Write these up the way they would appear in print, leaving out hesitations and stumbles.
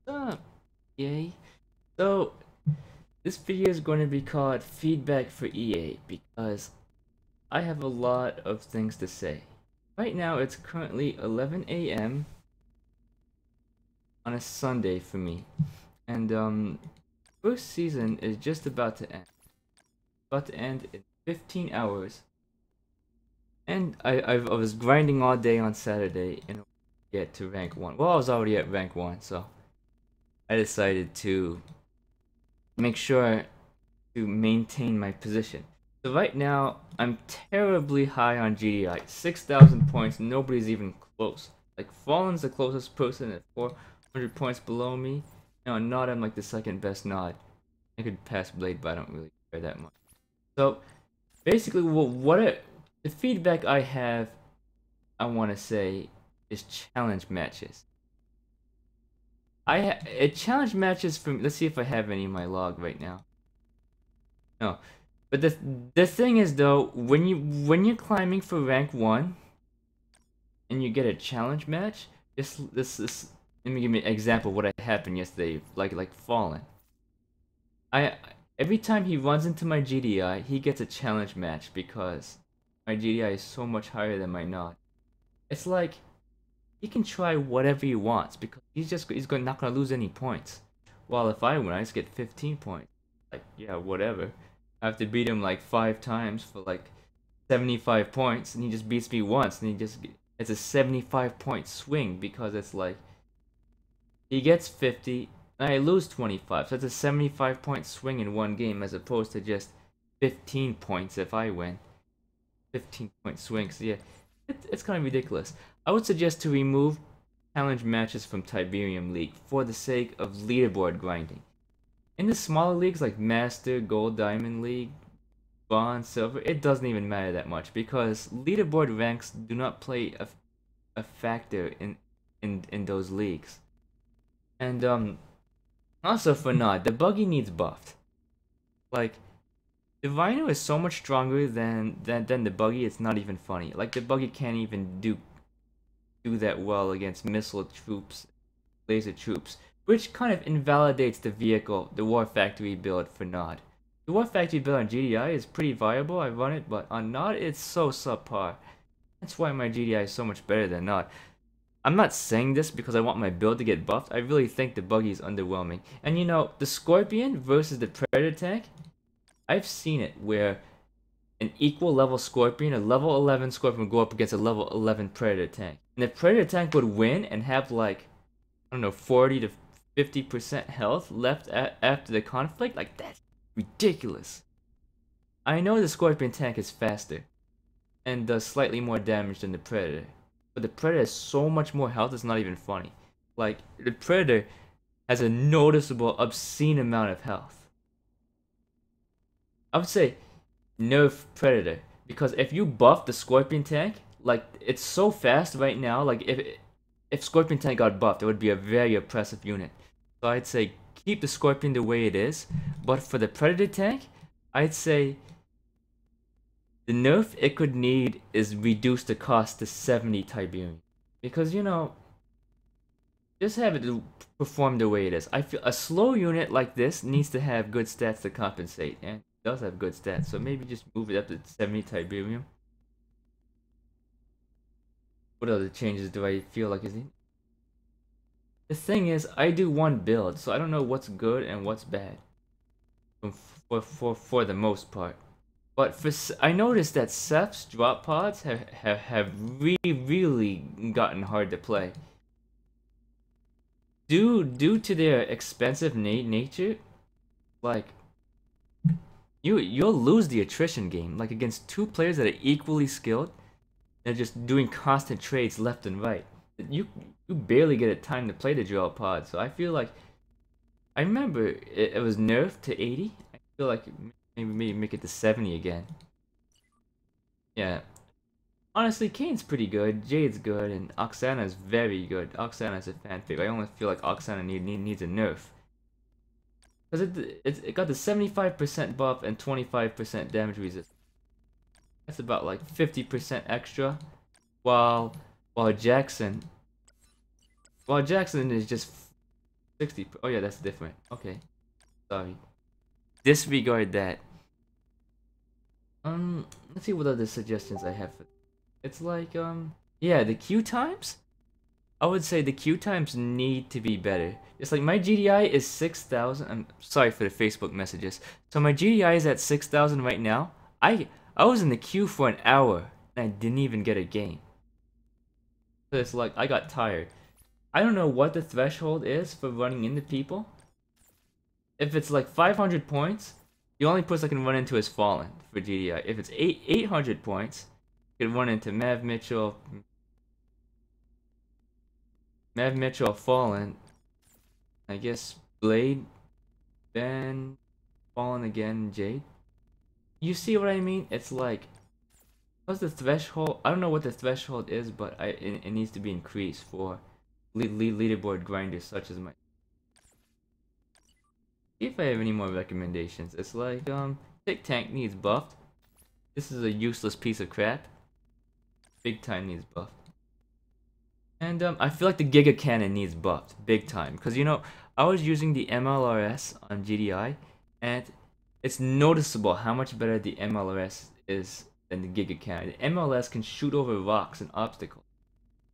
Up? Yay. So, this video is going to be called Feedback for EA because I have a lot of things to say. Right now, it's currently 11 a.m. on a Sunday for me. And, first season is just about to end. About to end in 15 hours. And I was grinding all day on Saturday in order to get to rank 1. Well, I was already at rank 1, so I decided to make sure to maintain my position. So right now, I'm terribly high on GDI. 6,000 points, nobody's even close. Like, Fallen's the closest person at 400 points below me. No, Nod, I'm like the second best Nod. I could pass Blade, but I don't really care that much. So, basically, the feedback I have, I want to say, is challenge matches. Challenge matches for me. Let's see if I have any in my log right now. No, but the thing is though, when you're climbing for rank 1 and you get a challenge match, this let me give you an example of what happened yesterday. Like Fallen. Every time he runs into my GDI, he gets a challenge match because my GDI is so much higher than my Nod. It's like he can try whatever he wants because not gonna lose any points. While if I win, I just get 15 points. Like, yeah, whatever. I have to beat him like 5 times for like 75 points, and he just beats me once, and it's a 75 point swing because it's like he gets 50 and I lose 25, so it's a 75 point swing in one game as opposed to just 15 points if I win. 15 point swings, yeah, it's kind of ridiculous. I would suggest to remove challenge matches from Tiberium League for the sake of leaderboard grinding. In the smaller leagues like Master, Gold, Diamond League, Bronze, Silver, it doesn't even matter that much because leaderboard ranks do not play a factor in those leagues. And also for Nod, the buggy needs buffed. Like, the Rhino is so much stronger than the buggy, it's not even funny. Like, the buggy can't even do that well against missile troops, laser troops, which kind of invalidates the vehicle, the War Factory build for Nod. The War Factory build on GDI is pretty viable, I run it, but on Nod it's so subpar. That's why my GDI is so much better than Nod. I'm not saying this because I want my build to get buffed, I really think the buggy is underwhelming. And you know, the Scorpion versus the Predator tank, I've seen it where an equal level Scorpion, a level 11 Scorpion would go up against a level 11 Predator tank. And the Predator tank would win and have like, I don't know, 40 to 50% health left after the conflict. Like, that's ridiculous. I know the Scorpion tank is faster and does slightly more damage than the Predator. But the Predator has so much more health, it's not even funny. Like, the Predator has a noticeable, obscene amount of health. I would say nerf Predator, because if you buff the Scorpion tank, like, it's so fast right now, like if Scorpion tank got buffed, it would be a very oppressive unit. So I'd say keep the Scorpion the way it is, but for the Predator tank, I'd say the nerf it could need is reduce the cost to 70 Tiberium. Because, you know, just have it perform the way it is. I feel a slow unit like this needs to have good stats to compensate, and does have good stats, so maybe just move it up to 70 Tiberium. What other changes do I feel like is needed? The thing is, I do one build, so I don't know what's good and what's bad. For the most part. But I noticed that Seph's drop pods have really gotten hard to play. Due to their expensive nature, like, you'll lose the attrition game, like against 2 players that are equally skilled. They're just doing constant trades left and right. You barely get a time to play the drop pod. So I feel like I remember it was nerfed to 80. I feel like maybe make it to 70 again. Yeah. Honestly, Kane's pretty good, Jade's good, and Oksana's very good. Oksana's a fan favorite. I only feel like Oksana needs a nerf. Because it got the 75% buff and 25% damage resistance. That's about like 50% extra. While Jackson is just 60. Oh yeah, that's different. Okay, sorry. Disregard that. Let's see what other suggestions I have. It's like yeah, the queue times. I would say the queue times need to be better. It's like my GDI is 6,000. I'm sorry for the Facebook messages. So my GDI is at 6,000 right now. I was in the queue for an hour and I didn't even get a game. So it's like I got tired. I don't know what the threshold is for running into people. If it's like 500 points, the only person I can run into is Fallen for GDI. If it's 800 points, you can run into Mav Mitchell, Fallen. I guess Blade, Ben, Fallen again, Jade. You see what I mean? It's like, what's the threshold? I don't know what the threshold is, but it needs to be increased for leaderboard grinders such as my. See if I have any more recommendations. It's like, Tick Tank needs buffed. This is a useless piece of crap. Big Time needs buffed. And I feel like the Giga Cannon needs buffed, big time. Because, you know, I was using the MLRS on GDI, and it's noticeable how much better the MLRS is than the Giga Cannon. The MLS can shoot over rocks and obstacles.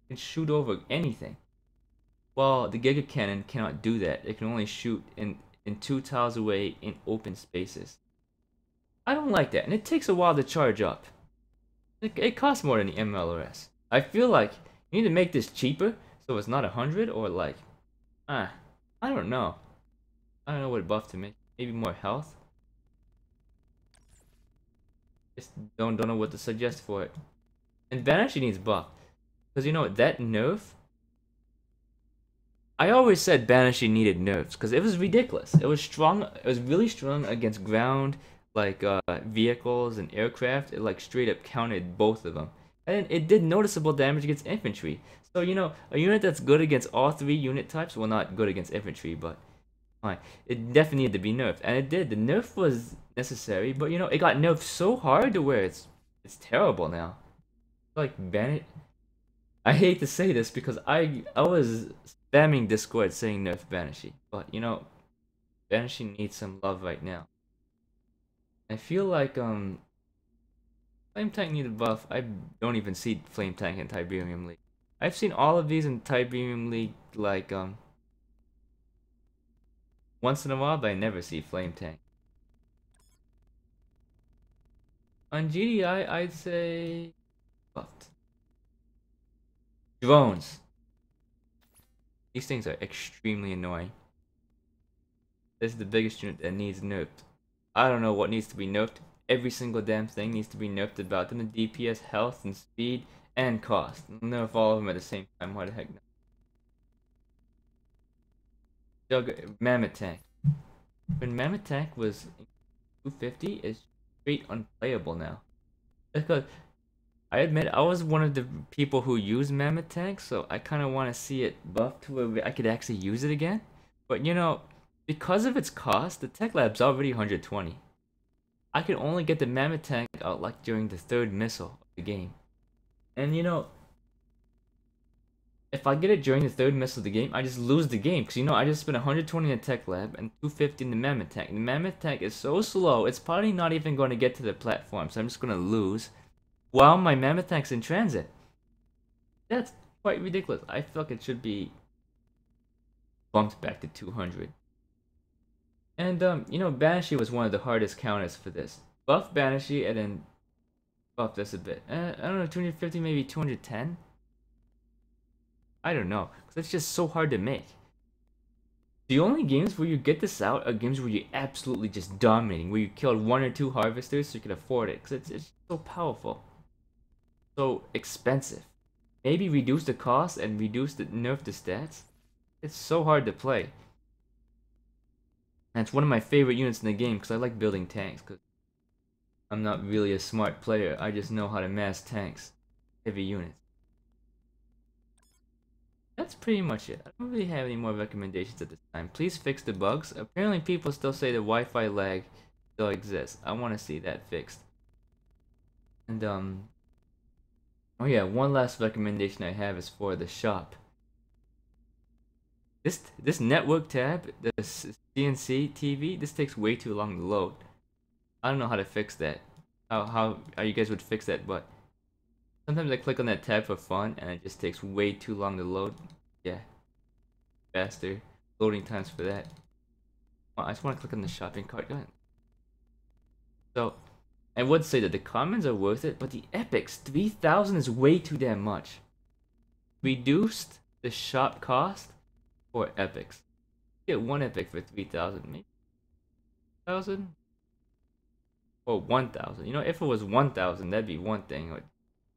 It can shoot over anything. While the Giga Cannon cannot do that. It can only shoot in 2 tiles away in open spaces. I don't like that, and it takes a while to charge up. It costs more than the MLRS. I feel like you need to make this cheaper so it's not 100 or like, I don't know. I don't know what buff to make. Maybe more health. Just don't know what to suggest for it. And Banshee needs buff. Because you know what, that nerf, I always said Banshee needed nerfs because it was ridiculous. It was strong. It was really strong against ground, like vehicles and aircraft. It like straight up counted both of them, and it did noticeable damage against infantry. So you know, a unit that's good against all 3 unit types, well, not good against infantry, but fine. It definitely needed to be nerfed, and it did. The nerf was necessary, but you know, it got nerfed so hard to where it's terrible now. Like Ban. I hate to say this because I was spamming Discord saying nerf Banshee, but you know, Banshee needs some love right now. I feel like Flame Tank needed buff. I don't even see Flame Tank in Tiberium League. I've seen all of these in Tiberium League like once in a while, but I never see Flame Tank. On GDI, I'd say buffed. Drones. These things are extremely annoying. This is the biggest unit that needs nerfed. I don't know what needs to be nerfed. Every single damn thing needs to be nerfed about them. The DPS, health, and speed, and cost. Nerf all of them at the same time. Why the heck not? Mammoth Tank. When Mammoth Tank was 250, it's straight unplayable now. Because I admit I was one of the people who used Mammoth Tank, so I kind of want to see it buffed to where I could actually use it again. But you know, because of its cost, the Tech Lab's already 120. I can only get the Mammoth Tank out like during the 3rd missile of the game. And you know, if I get it during the 3rd missile of the game, I just lose the game. Because you know, I just spent 120 in the Tech Lab and 250 in the Mammoth Tank. The Mammoth Tank is so slow, it's probably not even going to get to the platform, so I'm just going to lose. While my Mammoth Tank's in transit. That's quite ridiculous. I feel like it should be bumped back to 200. And, you know, Banshee was one of the hardest counters for this. Buff Banshee and then buff this a bit. I don't know, 250, maybe 210? I don't know, because it's just so hard to make. The only games where you get this out are games where you're absolutely just dominating, where you killed 1 or 2 harvesters so you can afford it, because it's so powerful. So expensive. Maybe reduce the cost and nerf the stats. It's so hard to play. And it's one of my favorite units in the game because I like building tanks. Because I'm not really a smart player. I just know how to mass tanks, heavy units. That's pretty much it. I don't really have any more recommendations at this time. Please fix the bugs. Apparently people still say the Wi-Fi lag still exists. I want to see that fixed. And oh yeah, one last recommendation I have is for the shop. This network tab, the CnC TV, this takes way too long to load. I don't know how to fix that. How you guys would fix that, but sometimes I click on that tab for fun and it just takes way too long to load. Yeah, faster loading times for that. Well, I just want to click on the shopping cart. Go ahead. So, I would say that the commons are worth it, but the epics, 3,000 is way too damn much. Reduced the shop cost for epics. Get one epic for 3,000, maybe 1,000 or 1,000. You know, if it was 1,000, that'd be one thing. Or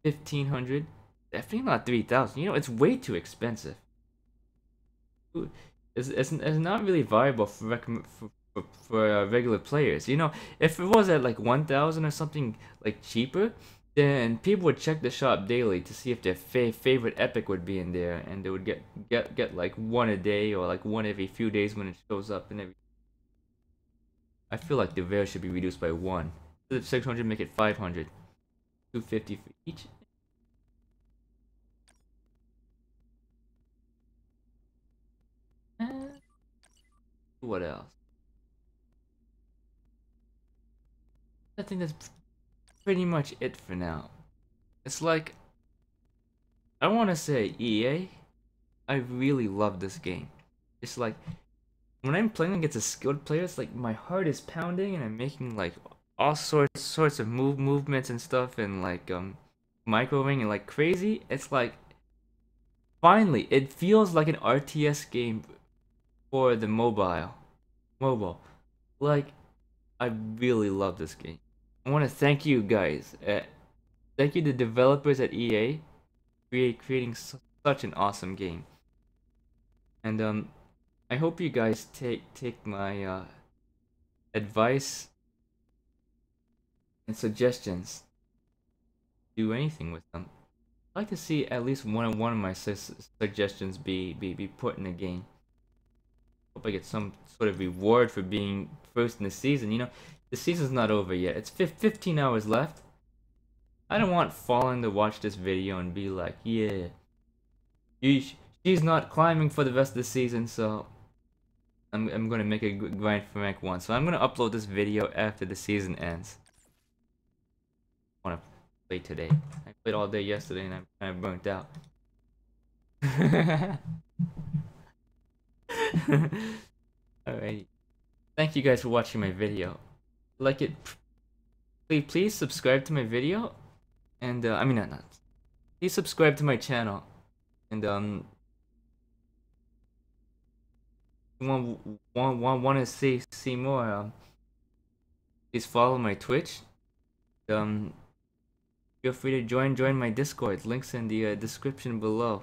1,500, definitely not 3,000. You know, it's way too expensive. It's not really viable for regular players. You know, if it was at like 1,000 or something like cheaper, then people would check the shop daily to see if their favorite epic would be in there, and they would get like one a day or like one every few days when it shows up and every. I feel like the rare should be reduced by one. Instead of 600, make it 500. 250 for each. What else? I think that's pretty much it for now. It's like, I want to say EA, I really love this game. It's like, when I'm playing against a skilled player, it's like my heart is pounding and I'm making like all sorts of movements and stuff and like microwing and like crazy. It's like, finally, it feels like an RTS game for the mobile. Like, I really love this game. I want to thank you guys. Thank you the developers at EA creating such an awesome game. And I hope you guys take my advice and suggestions. Do anything with them. I'd like to see at least one of my suggestions be put in the game. Hope I get some sort of reward for being first in the season. You know, the season's not over yet. It's 15 hours left. I don't want Fallen to watch this video and be like, yeah, she's not climbing for the rest of the season, so I'm gonna make a grind for rank 1. So I'm gonna upload this video after the season ends. I wanna play today. I played all day yesterday and I'm kind of burnt out. Alright. Thank you guys for watching my video. Like it. Please subscribe to my video. And I mean not. Please subscribe to my channel. And want to see more, please follow my Twitch. Feel free to join my Discord. Links in the description below.